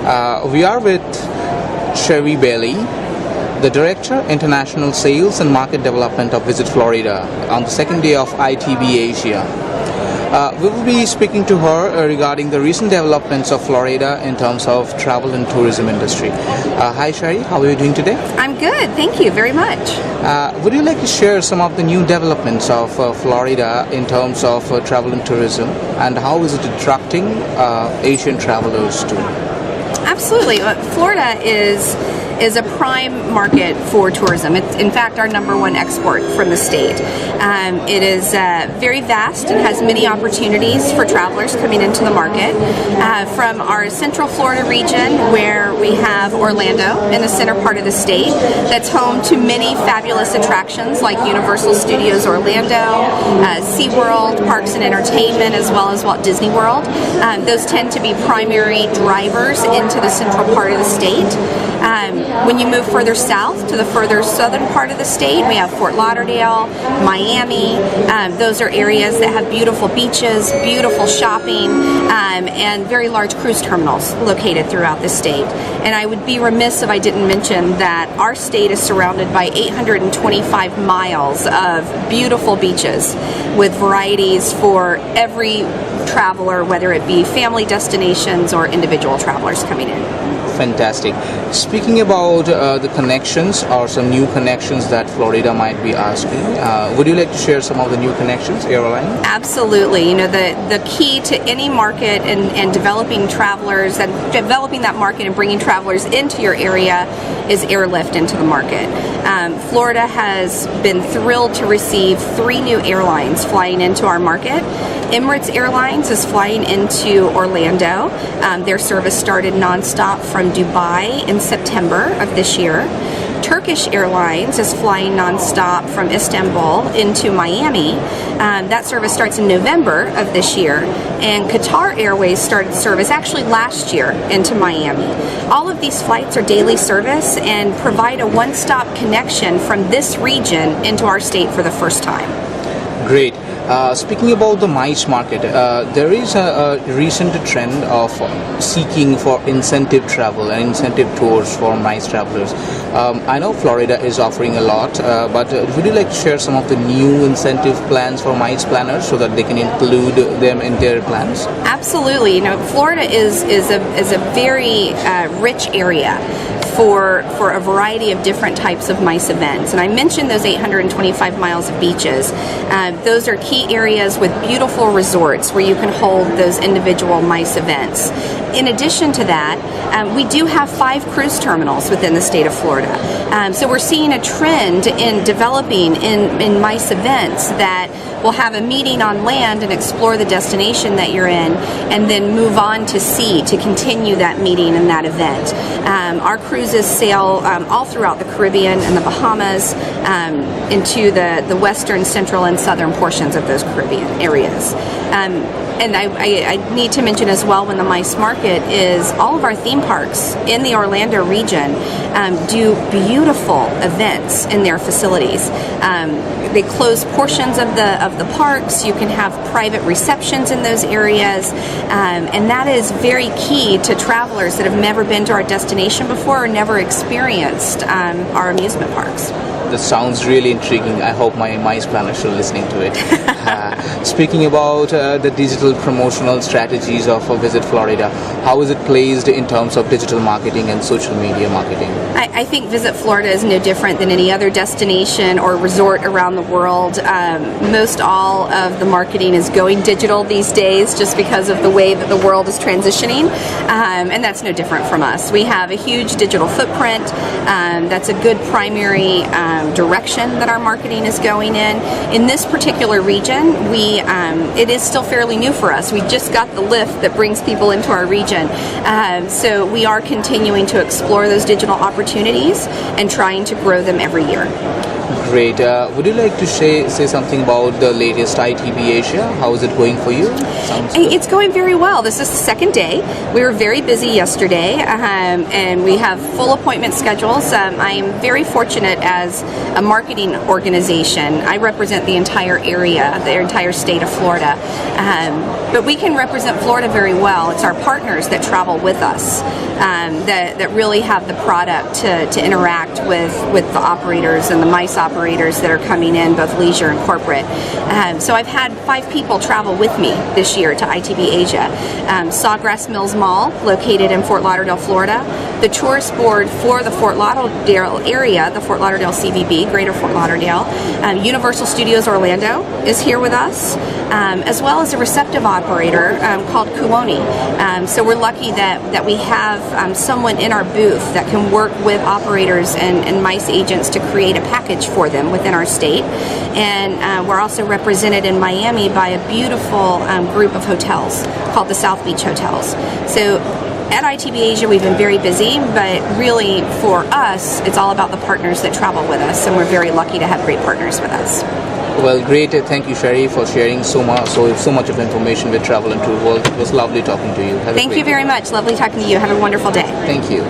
We are with Shari Baily, the Director, International Sales and Market Development of Visit Florida, on the second day of ITB Asia. We will be speaking to her regarding the recent developments of Florida in terms of travel and tourism industry. Hi Shari, how are you doing today? I'm good, thank you very much. Would you like to share some of the new developments of Florida in terms of travel and tourism, and how is it attracting Asian travelers to? Absolutely. Florida is a prime market for tourism. It's in fact our #1 export from the state. It is very vast and has many opportunities for travelers coming into the market. From our central Florida region, where we have Orlando in the center part of the state, that's home to many fabulous attractions like Universal Studios Orlando, SeaWorld, Parks and Entertainment, as well as Walt Disney World. Those tend to be primary drivers into the central part of the state. When you move further south to the further southern part of the state, we have Fort Lauderdale, Miami. Those are areas that have beautiful beaches, beautiful shopping, and very large cruise terminals located throughout the state. And I would be remiss if I didn't mention that our state is surrounded by 825 miles of beautiful beaches with varieties for every traveler, whether it be family destinations or individual travelers coming in. Fantastic. Speaking about the connections or some new connections that Florida might be asking, would you like to share some of the new connections, airline? Absolutely. You know, the key to any market and developing travelers and developing that market and bringing travelers into your area is airlift into the market. Florida has been thrilled to receive 3 new airlines flying into our market. Emirates Airlines is flying into Orlando. Their service started nonstop from Dubai in September of this year. Turkish Airlines is flying nonstop from Istanbul into Miami. That service starts in November of this year. And Qatar Airways started service actually last year into Miami. All of these flights are daily service and provide a one-stop connection from this region into our state for the first time. Great. Speaking about the MICE market, there is a recent trend of seeking for incentive travel and incentive tours for MICE travelers. I know Florida is offering a lot, but would you like to share some of the new incentive plans for MICE planners so that they can include them in their plans? Absolutely. You know, Florida is a very rich area for a variety of different types of MICE events. And I mentioned those 825 miles of beaches. Those are key areas with beautiful resorts where you can hold those individual MICE events. In addition to that, we do have 5 cruise terminals within the state of Florida. So we're seeing a trend in developing in MICE events that will have a meeting on land and explore the destination that you're in, and then move on to sea to continue that meeting and that event. Our cruises sail all throughout the Caribbean and the Bahamas, into the western, central, and southern portions of those Caribbean areas. And I need to mention as well, when the MICE market is, all of our theme parks in the Orlando region do beautiful events in their facilities. They close portions of the parks. You can have private receptions in those areas, and that is very key to travelers that have never been to our destination before or never experienced our amusement parks. That sounds really intriguing. I hope my MICE planners are listening to it. Speaking about the digital promotional strategies of Visit Florida, how is it placed in terms of digital marketing and social media marketing? I think Visit Florida is no different than any other destination or resort around the world. Most all of the marketing is going digital these days just because of the way that the world is transitioning, and that's no different from us. We have a huge digital footprint. That's a good primary direction that our marketing is going in. In this particular region, it is still fairly new for us. We just got the lift that brings people into our region. So we are continuing to explore those digital opportunities and trying to grow them every year. Great. Would you like to say something about the latest ITB Asia? How is it going for you? Sounds good. It's going very well. This is the second day. We were very busy yesterday, and we have full appointment schedules. I am very fortunate as a marketing organization. I represent the entire area, the entire state of Florida. But we can represent Florida very well. It's our partners that travel with us that really have the product to interact with the operators and the MICE operators that are coming in, both leisure and corporate. So I've had 5 people travel with me this year to ITB Asia. Sawgrass Mills Mall, located in Fort Lauderdale, Florida. The tourist board for the Fort Lauderdale area, the Fort Lauderdale CVB, Greater Fort Lauderdale. Universal Studios Orlando is here with us, as well as a receptive operator called Kuoni. So we're lucky that we have someone in our booth that can work with operators and MICE agents to create a package for them within our state. And we're also represented in Miami by a beautiful group of hotels called the South Beach Hotels. So at ITB Asia, we've been very busy, but really for us, it's all about the partners that travel with us, and we're very lucky to have great partners with us. Well, great. Thank you, Shari, for sharing so much of information with Travel and Tour World. It was lovely talking to you. Thank you very much. Lovely talking to you. Have a wonderful day. Thank you.